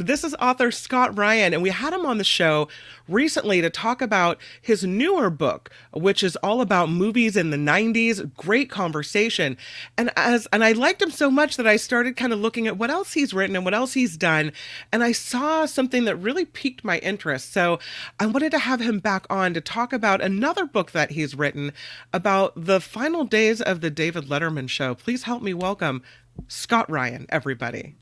This is author Scott Ryan, and we had him on the show recently to talk about his newer book, which is all about movies in the 90s. Great conversation. And I liked him so much that I started kind of looking at what else he's written and what else he's done, and I saw something that really piqued my interest. So I wanted to have him back on to talk about another book that he's written about the final days of the David Letterman show. Please help me welcome Scott Ryan, everybody.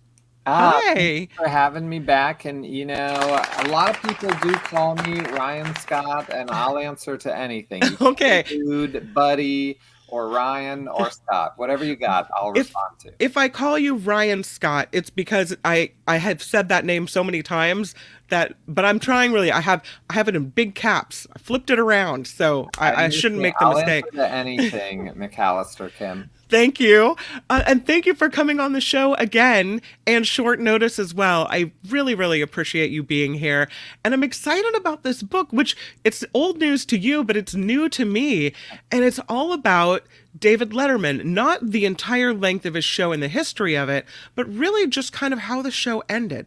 Thanks Hi. for having me back. And, a lot of people do call me Ryan Scott, and I'll answer to anything. You can say Okay. dude, buddy, or Ryan, or Scott. Whatever you got, I'll If respond to. if I call you Ryan Scott, it's because I have said that name so many times that but I'm trying really. I have it in big caps. I flipped it around, so I I shouldn't understand. make the I'll answer mistake. to anything, McAllister Kim. Thank you. And thank you for coming on the show again and short notice as well. I really, really appreciate you being here. And I'm excited about this book, which it's old news to you, but it's new to me. And it's all about David Letterman, not the entire length of his show and the history of it, but really just kind of how the show ended.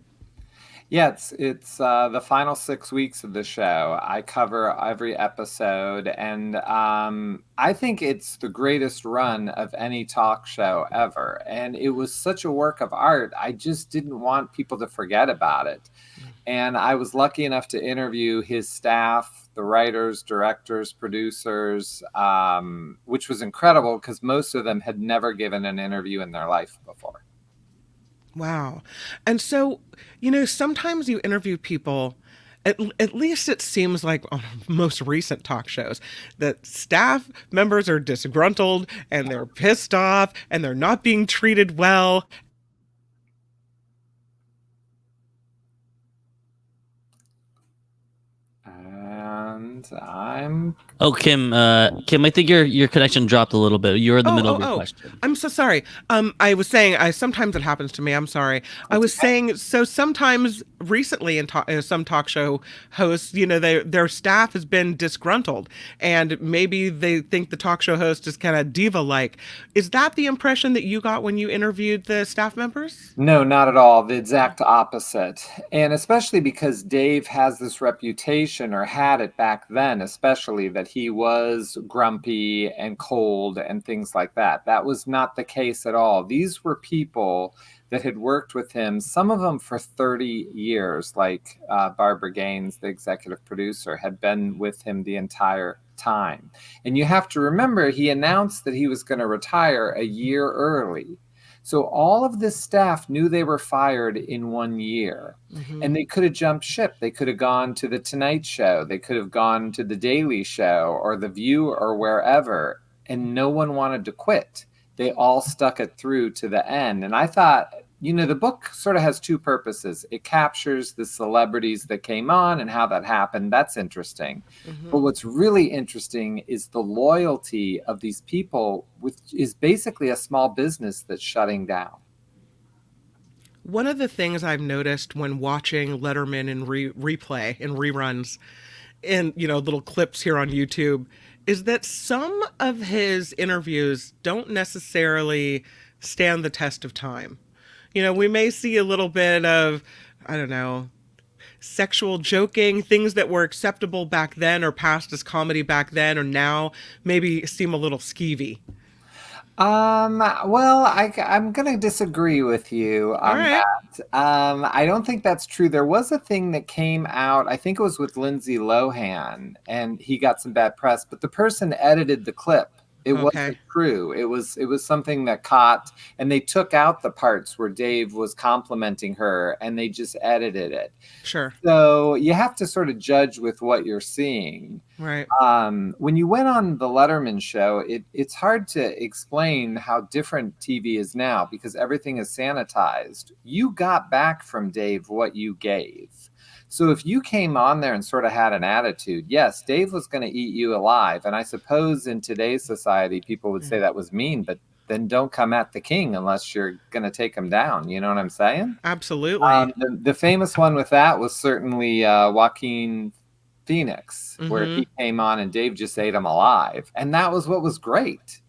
Yeah, it's the final 6 weeks of the show. I cover every episode, and I think it's the greatest run of any talk show ever. And it was such a work of art. I just didn't want people to forget about it. And I was lucky enough to interview his staff, the writers, directors, producers, which was incredible because most of them had never given an interview in their life before. Wow. And so, sometimes you interview people, at least it seems like on most recent talk shows, that staff members are disgruntled and they're pissed off and they're not being treated well. And I'm Oh, Kim, I think your connection dropped a little bit. You're in the Oh, middle oh, of your oh. question. I'm so sorry. I was saying, I sometimes it happens to me. I'm sorry. I was saying, so sometimes recently in some talk show hosts, their staff has been disgruntled, and maybe they think the talk show host is kind of diva-like. Is that the impression that you got when you interviewed the staff members? No, not at all. The exact opposite. And especially because Dave has this reputation, or had it back then, especially that he was grumpy and cold and things like that. That was not the case at all. These were people that had worked with him, some of them for 30 years, like Barbara Gaines, the executive producer, had been with him the entire time. And you have to remember, he announced that he was going to retire a year early. So all of this staff knew they were fired in 1 year, Mm-hmm. and they could have jumped ship. They could have gone to the Tonight Show. They could have gone to the Daily Show or the View or wherever, and no one wanted to quit. They all stuck it through to the end. And I thought, the book sort of has two purposes. It captures the celebrities that came on and how that happened. That's interesting. Mm-hmm. But what's really interesting is the loyalty of these people, which is basically a small business that's shutting down. One of the things I've noticed when watching Letterman in replay and reruns and little clips here on YouTube is that some of his interviews don't necessarily stand the test of time. We may see a little bit of, I don't know, sexual joking, things that were acceptable back then or passed as comedy back then or now maybe seem a little skeevy. Well, I'm going to disagree with you All on right. that. I don't think that's true. There was a thing that came out, I think it was with Lindsay Lohan, and he got some bad press, but the person edited the clip. It Okay. wasn't true. It was something that caught, and they took out the parts where Dave was complimenting her, and they just edited it. Sure. So you have to sort of judge with what you're seeing. Right. When you went on the Letterman show, it's hard to explain how different TV is now because everything is sanitized. You got back from Dave what you gave. So if you came on there and sort of had an attitude, yes, Dave was going to eat you alive. And I suppose in today's society, people would say that was mean, but then don't come at the king unless you're going to take him down. You know what I'm saying? Absolutely. The famous one with that was certainly Joaquin Phoenix, where Mm-hmm. he came on and Dave just ate him alive. And that was what was great.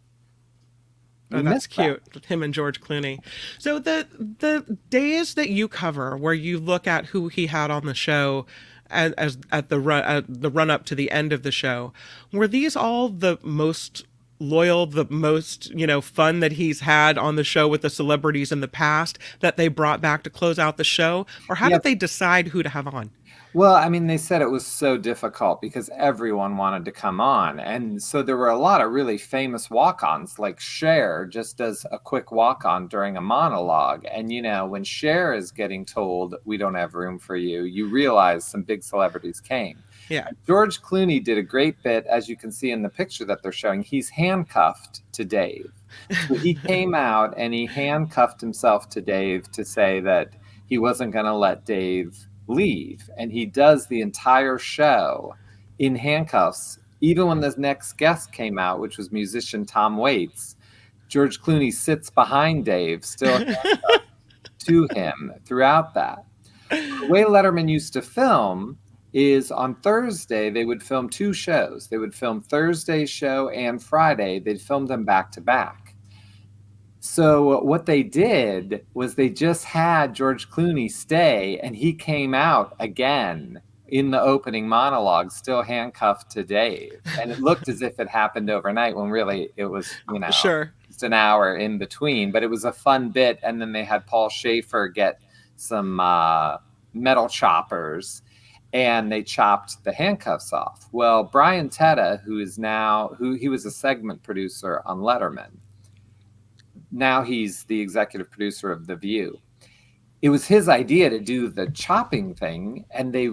Oh, We that's missed that. cute. Him and George Clooney. So the days that you cover, where you look at who he had on the show, as at the run up to the end of the show, were these all the most loyal, the most fun that he's had on the show with the celebrities in the past that they brought back to close out the show, or how Yeah. did they decide who to have on? Well, I mean, they said it was so difficult because everyone wanted to come on. And so there were a lot of really famous walk-ons, like Cher just does a quick walk-on during a monologue. And, when Cher is getting told, we don't have room for you, you realize some big celebrities came. Yeah. George Clooney did a great bit, as you can see in the picture that they're showing. He's handcuffed to Dave. So he came out and he handcuffed himself to Dave to say that he wasn't going to let Dave leave. And he does the entire show in handcuffs. Even when the next guest came out, which was musician Tom Waits, George Clooney sits behind Dave, still handcuffed to him throughout that. The way Letterman used to film is on Thursday, they would film two shows. They would film Thursday's show and Friday. They'd film them back to back. So what they did was they just had George Clooney stay, and he came out again in the opening monologue, still handcuffed to Dave. And it looked as if it happened overnight when really it was, Sure. just an hour in between. But it was a fun bit. And then they had Paul Schaefer get some metal choppers, and they chopped the handcuffs off. Well, Brian Teta, who he was a segment producer on Letterman, now he's the executive producer of The View. It was his idea to do the chopping thing, and they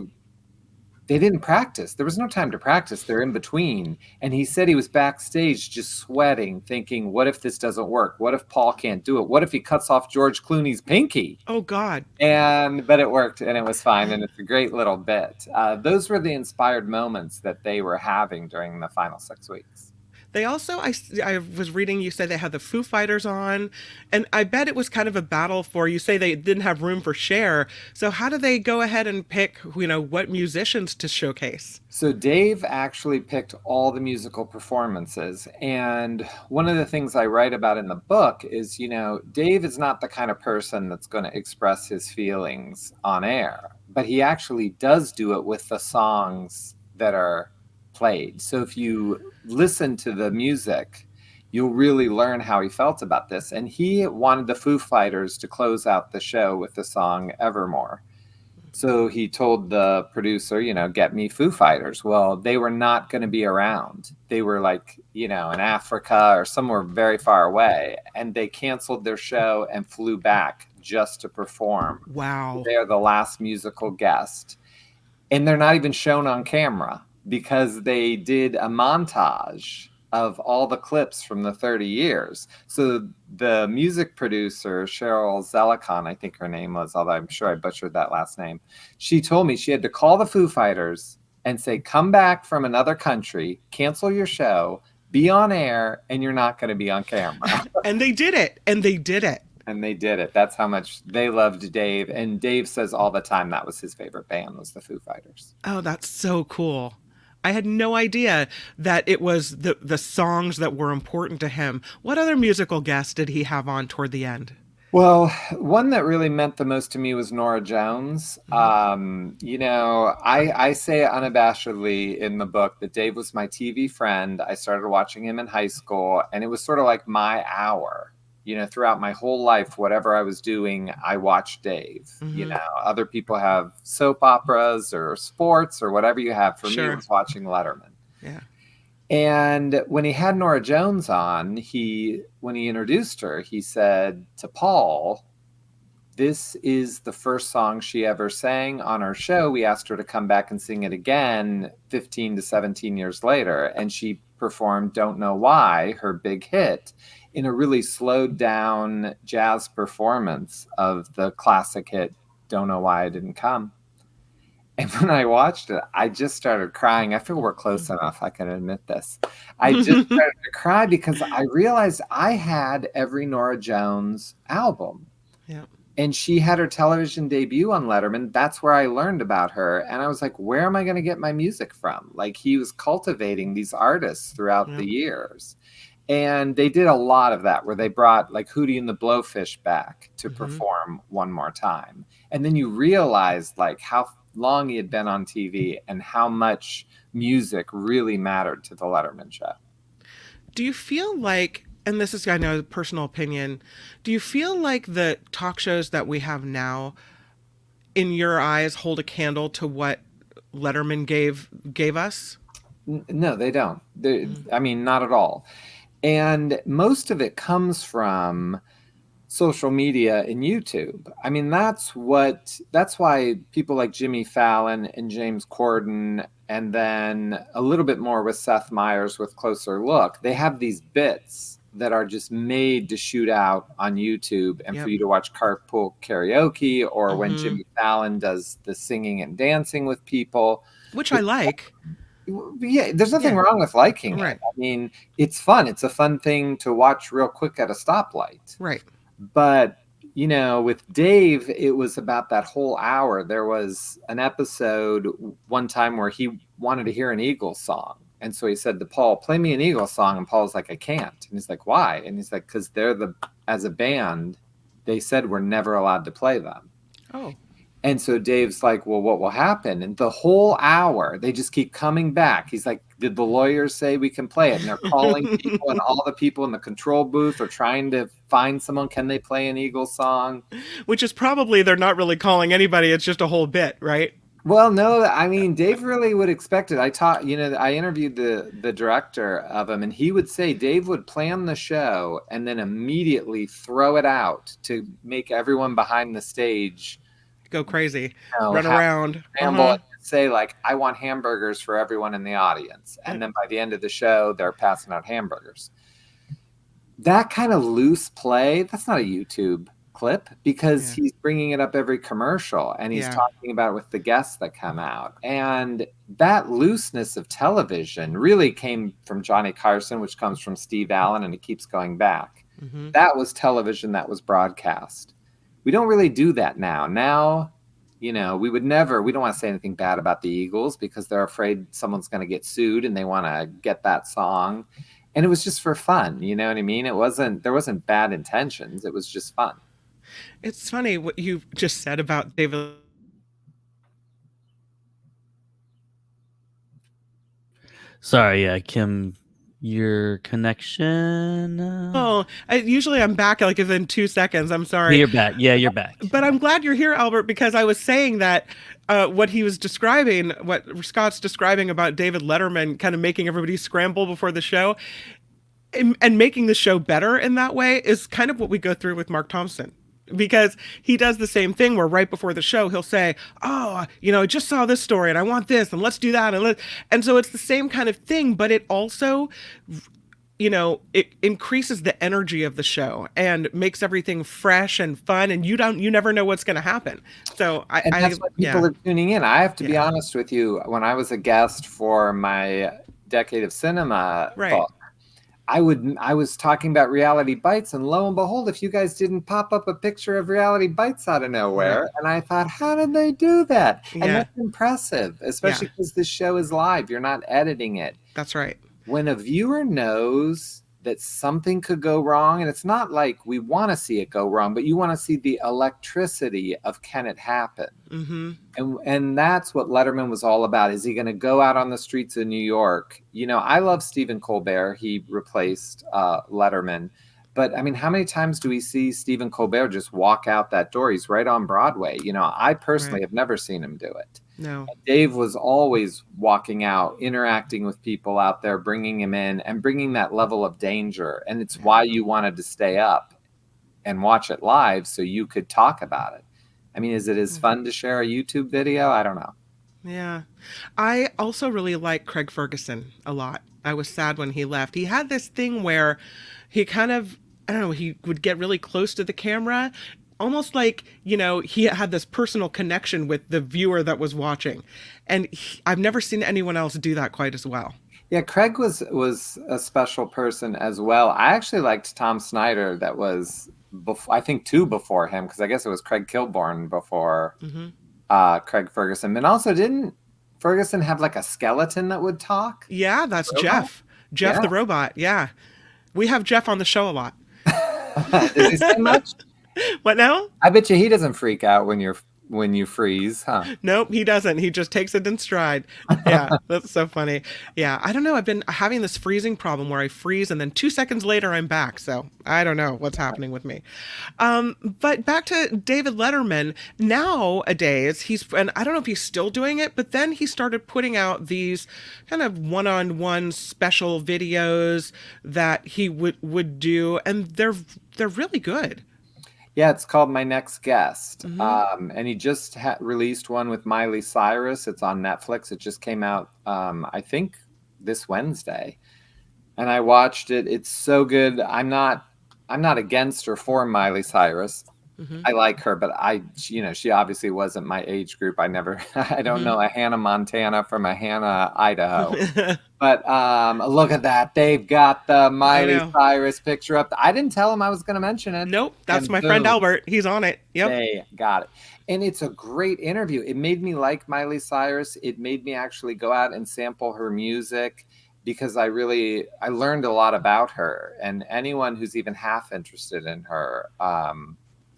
didn't practice. There was no time to practice. They're in between. And he said he was backstage just sweating, thinking, what if this doesn't work? What if Paul can't do it? What if he cuts off George Clooney's pinky? Oh God. But it worked, and it was fine, and it's a great little bit. Those were the inspired moments that they were having during the final 6 weeks. They also, I was reading, you say they had the Foo Fighters on, and I bet it was kind of a battle for, you say they didn't have room for Cher. So how do they go ahead and pick, what musicians to showcase? So Dave actually picked all the musical performances. And one of the things I write about in the book is, Dave is not the kind of person that's going to express his feelings on air, but he actually does do it with the songs that are played. So if you listen to the music, you'll really learn how he felt about this. And he wanted the Foo Fighters to close out the show with the song Evermore. So he told the producer, get me Foo Fighters. Well, they were not going to be around. They were like, in Africa or somewhere very far away. And they canceled their show and flew back just to perform. Wow. They're the last musical guest. And they're not even shown on camera because they did a montage of all the clips from the 30 years. So the music producer, Cheryl Zelikon, I think her name was, although I'm sure I butchered that last name, she told me she had to call the Foo Fighters and say, come back from another country, cancel your show, be on air, and you're not going to be on camera. And they did it. And they did it. And they did it. That's how much they loved Dave. And Dave says all the time that was his favorite band, was the Foo Fighters. Oh, that's so cool. I had no idea that it was the songs that were important to him. What other musical guests did he have on toward the end? Well, one that really meant the most to me was Norah Jones. I say unabashedly in the book that Dave was my TV friend. I started watching him in high school, and it was sort of like my hour. Throughout my whole life, whatever I was doing, I watched Dave. Other people have soap operas or sports or whatever you have. For me, it was watching Letterman. Yeah. And when he had Norah Jones on, when he introduced her, he said to Paul, this is the first song she ever sang on our show. We asked her to come back and sing it again 15 to 17 years later. And she performed Don't Know Why, her big hit, in a really slowed down jazz performance of the classic hit, Don't Know Why I Didn't Come. And when I watched it, I just started crying. I feel we're close enough, I can admit this. I just started to cry because I realized I had every Norah Jones album. Yeah. And she had her television debut on Letterman. That's where I learned about her. And I was like, where am I going to get my music from? Like, he was cultivating these artists throughout the years. And they did a lot of that where they brought like Hootie and the Blowfish back to Hmm. perform one more time. And then you realize like how long he had been on TV and how much music really mattered to the Letterman show. Do you feel like, and this is, I know, a personal opinion, do you feel like the talk shows that we have now, in your eyes, hold a candle to what Letterman gave us? No, they don't. Mm. I mean, not at all. And most of it comes from social media and YouTube. I mean, that's why people like Jimmy Fallon and James Corden, and then a little bit more with Seth Meyers with Closer Look, they have these bits that are just made to shoot out on YouTube and for Yep. you to watch carpool karaoke or when Hmm. Jimmy Fallon does the singing and dancing with people. Which I like. Yeah, there's nothing Yeah. wrong with liking it. Right. I mean, it's fun. It's a fun thing to watch real quick at a stoplight. Right. But, with Dave, it was about that whole hour. There was an episode one time where he wanted to hear an Eagles song. And so he said to Paul, play me an Eagles song. And Paul's like, I can't. And he's like, why? And he's like, because as a band, they said we're never allowed to play them. Oh. And so Dave's like, well, what will happen? And the whole hour, they just keep coming back. He's like, did the lawyers say we can play it? And they're calling people, and all the people in the control booth are trying to find someone. Can they play an Eagles song? Which is probably they're not really calling anybody. It's just a whole bit, right? Well, no, I mean, Dave really would expect it. I interviewed the director of him, and he would say Dave would plan the show and then immediately throw it out to make everyone behind the stage Go crazy, run have around. ramble and say like, I want hamburgers for everyone in the audience. And then by the end of the show, they're passing out hamburgers. That kind of loose play, that's not a YouTube clip because Yeah. he's bringing it up every commercial and he's Yeah. talking about it with the guests that come out. And that looseness of television really came from Johnny Carson, which comes from Steve Allen, and it keeps going back. Hmm. That was television that was broadcast. We don't really do that now. Now, we don't want to say anything bad about the Eagles because they're afraid someone's going to get sued and they want to get that song. And it was just for fun. You know what I mean? There wasn't bad intentions. It was just fun. It's funny what you just said about David. Sorry, Kim, your connection. Oh, usually I'm back like within 2 seconds. I'm sorry. You're back. Yeah, you're back. But I'm glad you're here, Albert, because I was saying that what he was describing, what Scott's describing about David Letterman kind of making everybody scramble before the show and making the show better in that way is kind of what we go through with Mark Thompson. Because he does the same thing where right before the show he'll say, "Oh, I just saw this story and I want this and let's do that and so it's the same kind of thing, but it also it increases the energy of the show and makes everything fresh and fun, and you never know what's going to happen. So And that's why people yeah, are tuning in. I have to be yeah, honest with you. When I was a guest for my Decade of Cinema right, book, I was talking about Reality Bites, and lo and behold, if you guys didn't pop up a picture of Reality Bites out of nowhere, right, and I thought, how did they do that? And yeah, that's impressive, yeah, especially because this show is live. You're not editing it. that's right. When a viewer knows that something could go wrong, and it's not like we want to see it go wrong, but you want to see the electricity of can it happen? Mm-hmm. And that's what Letterman was all about. Is he going to go out on the streets of New York? I love Stephen Colbert. He replaced Letterman. But I mean, how many times do we see Stephen Colbert just walk out that door? He's right on Broadway. I personally Right. have never seen him do it. No. Dave was always walking out, interacting with people out there, bringing him in and bringing that level of danger. And it's why you wanted to stay up and watch it live so you could talk about it. I mean, is it as fun to share a YouTube video? I don't know. Yeah. I also really like Craig Ferguson a lot. I was sad when he left. He had this thing where he kind of, I don't know, he would get really close to the camera, almost like, he had this personal connection with the viewer that was watching. And I've never seen anyone else do that quite as well. Yeah, Craig was a special person as well. I actually liked Tom Snyder. That was before, I think two before him, because I guess it was Craig Kilborn before Hmm. Craig Ferguson. And also, didn't Ferguson have like a skeleton that would talk? Yeah, that's Robot? Jeff. Jeff Yeah. the robot. Yeah. We have Jeff on the show a lot. Does he say much? What now? I bet you he doesn't freak out when you freeze, huh? Nope, he doesn't. He just takes it in stride. Yeah, that's so funny. Yeah, I don't know. I've been having this freezing problem where I freeze and then 2 seconds later I'm back. So I don't know what's happening with me. But back to David Letterman. Nowadays, and I don't know if he's still doing it, but then he started putting out these kind of one-on-one special videos that he would do, and they're really good. Yeah, it's called My Next Guest. Hmm. And he just released one with Miley Cyrus. It's on Netflix. It just came out, I think, this Wednesday. And I watched it. It's so good. I'm not against or for Miley Cyrus. Hmm. I like her, but she obviously wasn't my age group. I don't Hmm. know a Hannah Montana from a Hannah, Idaho. But look at that. They've got the I Miley know. Cyrus picture up. I didn't tell him I was going to mention it. Nope, that's And my friend boom, Albert. He's on it. Yep. they got it. And it's a great interview. It made me like Miley Cyrus. It made me actually go out and sample her music because I learned a lot about her. And anyone who's even half interested in her,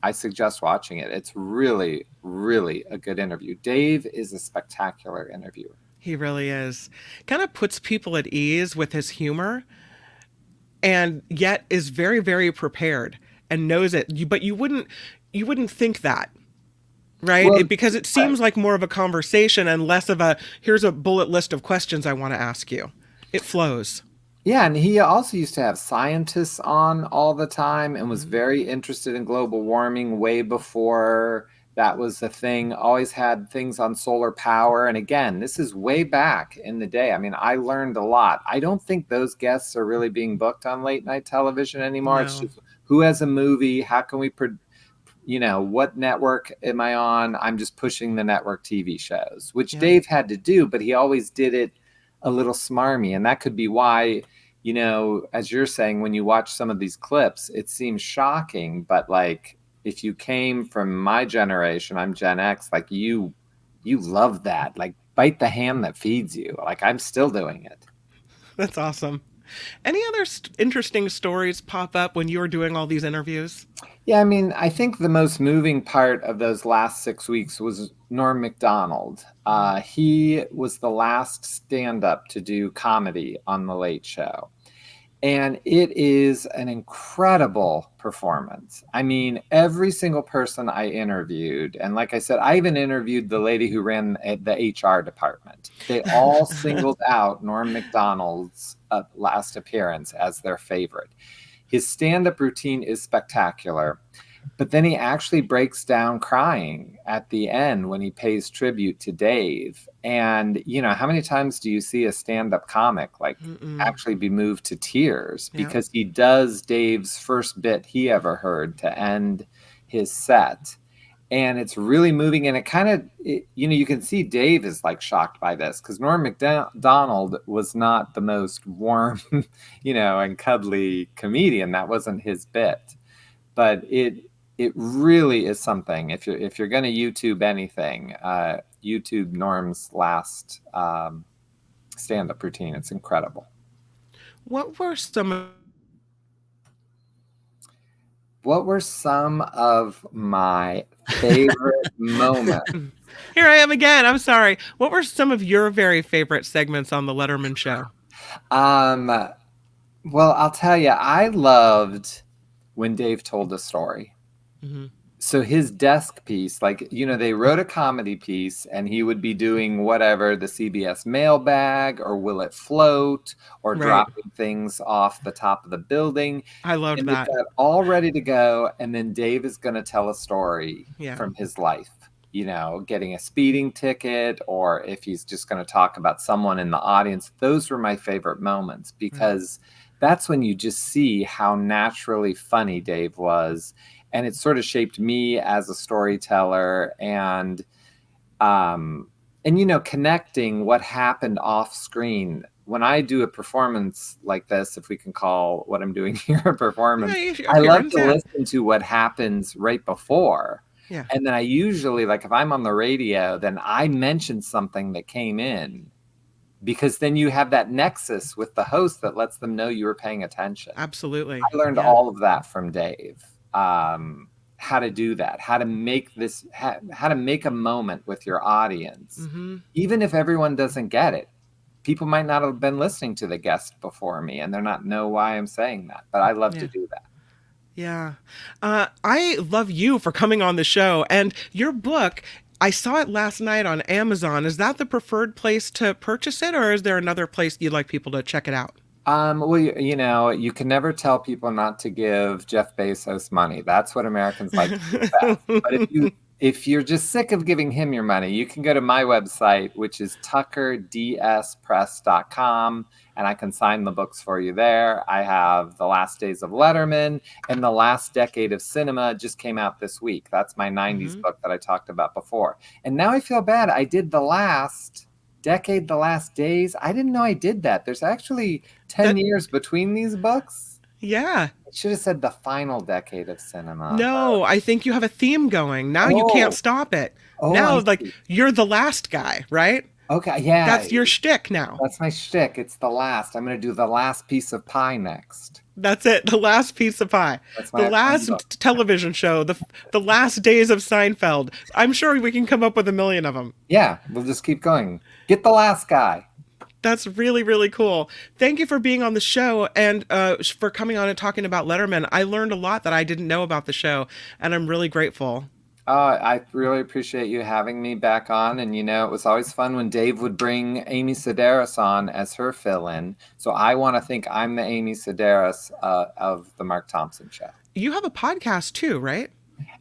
I suggest watching it. It's really, really a good interview. Dave is a spectacular interviewer. He really is. Kind of puts people at ease with his humor and yet is very, very prepared and knows it. But you wouldn't think that, right? Well, Because it right. seems like more of a conversation and less of a here's a bullet list of questions I want to ask you. It flows. Yeah, and he also used to have scientists on all the time and was Mhm. very interested in global warming way before that was the thing. Always had things on solar power. And again, this is way back in the day. I mean, I learned a lot. I don't think those guests are really being booked on late night television anymore. It's No. just who has a movie? How can we what network am I on? I'm just pushing the network TV shows, which Yep. Dave had to do, but he always did it a little smarmy. And that could be why, as you're saying, when you watch some of these clips, it seems shocking. But like, if you came from my generation, I'm Gen X, like you love that. Like, bite the hand that feeds you. Like, I'm still doing it. That's awesome. Any other interesting stories pop up when you're doing all these interviews? Yeah, I mean, I think the most moving part of those last 6 weeks was Norm Macdonald. Mhm. He was the last stand up to do comedy on The Late Show. And it is an incredible performance. I mean, every single person I interviewed, and like I said, I even interviewed the lady who ran the HR department. They all singled out Norm Macdonald's last appearance as their favorite. His stand up routine is spectacular, but then he actually breaks down crying at the end when he pays tribute to Dave. And, how many times do you see a stand up comic like Mm-mm. actually be moved to tears Yeah. because he does Dave's first bit he ever heard to end his set? And it's really moving. And it kind of, you can see Dave is like shocked by this because Norm Macdonald was not the most warm, and cuddly comedian. That wasn't his bit. But it really is something. If you're going to YouTube anything, YouTube Norm's last stand-up routine. It's incredible. What were some What were some of my favorite moments? Here I am again. I'm sorry. What were some of your very favorite segments on the Letterman show? Um, well, I'll tell you, I loved when Dave told a story. Hmm. So his desk piece, like, they wrote a comedy piece and he would be doing whatever, the CBS mailbag or Will It Float or Right. dropping things off the top of the building. I loved And they've that. got all ready to go. And then Dave is going to tell a story Yeah. from his life, getting a speeding ticket, or if he's just going to talk about someone in the audience. Those were my favorite moments Right. because that's when you just see how naturally funny Dave was. And it sort of shaped me as a storyteller connecting what happened off screen. When I do a performance like this, if we can call what I'm doing here a Yeah, performance, I love appearance. to Yeah. listen to what happens right before. Yeah. And then I usually, like if I'm on the radio, then I mention something that came in because then you have that nexus with the host that lets them know you were paying attention. Absolutely. I learned all of that from Dave. How to do that, how to make this, how to make a moment with your audience, even if everyone doesn't get it. People might not have been listening to the guest before me and they're not know why I'm saying that, but I love to do that. Yeah. I love you for coming on the show, and your book, I saw it last night on Amazon. Is that the preferred place to purchase it, or is there another place you'd like people to check it out? Well, you know, you can never tell people not to give Jeff Bezos money. That's what Americans like to do best. But if you're just sick of giving him your money, you can go to my website, which is tuckerdspress.com, and I can sign the books for you there. I have The Last Days of Letterman and The Last Decade of Cinema just came out this week. That's my 90s book that I talked about before. And now I feel bad. I did The Last Decade, The Last Days. I didn't know I did that. There's actually 10 years between these books. Yeah. I should have said The Final Decade of Cinema. No, I think you have a theme going. Now you can't stop it. Now, you're the last guy, right? Okay, yeah. That's your shtick now. That's my shtick. It's the last. I'm going to do The Last Piece of Pie next. That's it. The Last Piece of Pie. The last television show. The last days of Seinfeld. I'm sure we can come up with 1,000,000 of them. Yeah, we'll just keep going. Get the last guy. That's really, really cool. Thank you for being on the show and for coming on and talking about Letterman. I learned a lot that I didn't know about the show, and I'm really grateful. I really appreciate you having me back on. And, you know, it was always fun when Dave would bring Amy Sedaris on as her fill-in. So I want to think I'm the Amy Sedaris of the Mark Thompson Show. You have a podcast too, right?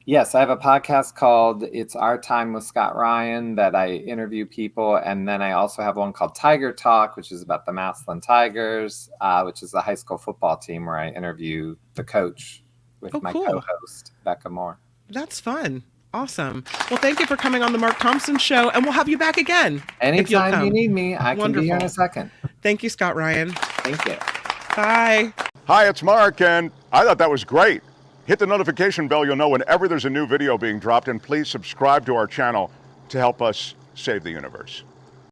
Yes, I have a podcast called It's Our Time with Scott Ryan that I interview people. And then I also have one called Tiger Talk, which is about the Massillon Tigers, which is a high school football team where I interview the coach with my co-host, Becca Moore. That's fun. Awesome. Well, thank you for coming on the Mark Thompson Show, and we'll have you back again. Anytime you need me, I can be here in a second. Thank you, Scott Ryan. Thank you. Bye. Hi, it's Mark, and I thought that was great. Hit the notification bell, you'll know whenever there's a new video being dropped, and please subscribe to our channel to help us save the universe.